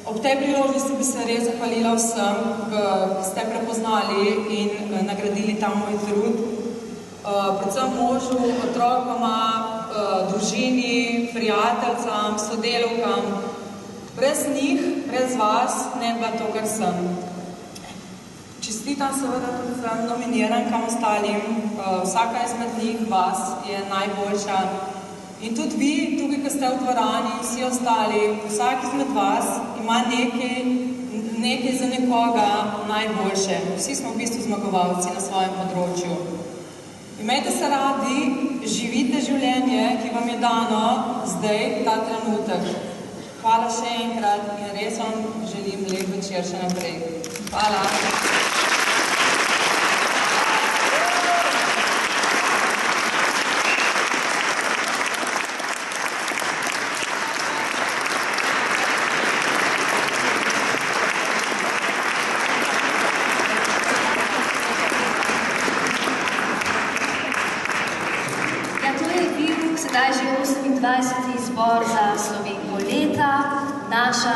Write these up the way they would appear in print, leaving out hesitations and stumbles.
Ob tej priložnosti bi se res zahvalila vsem, ki ste prepoznali in nagradili ta moj trud. Predvsem možu, otrokoma, družini, prijateljcam, sodelavkam. Brez njih, brez vas, ne bi bila to, kar sem. Čestitam seveda tudi vsem nominiranкам ostalim. Vsaka izmed njih vas je najboljša. In tudi vi, tukaj, ki ste v dvorani, vsi ostali, vsak izmed vas ima nekaj za nekoga najboljše. Vsi smo v bistvu zmagovalci na svojem področju. Imejte se radi, živite življenje, ki vam je dano zdaj, ta trenutek. Hvala še enkrat in res vam želim lep večer še naprej. Hvala. Sedaj že 28. izbor za Slovenko leta, naša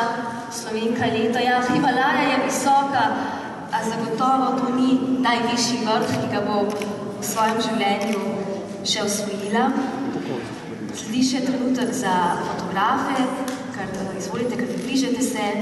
Slovenka leta. Ja, Himalaja je visoka, a zagotovo to ni najvišji vrh, ki ga bo v svojem življenju še osvojila. Sledi še trenutek za fotografe, izvolite, kar približajte se.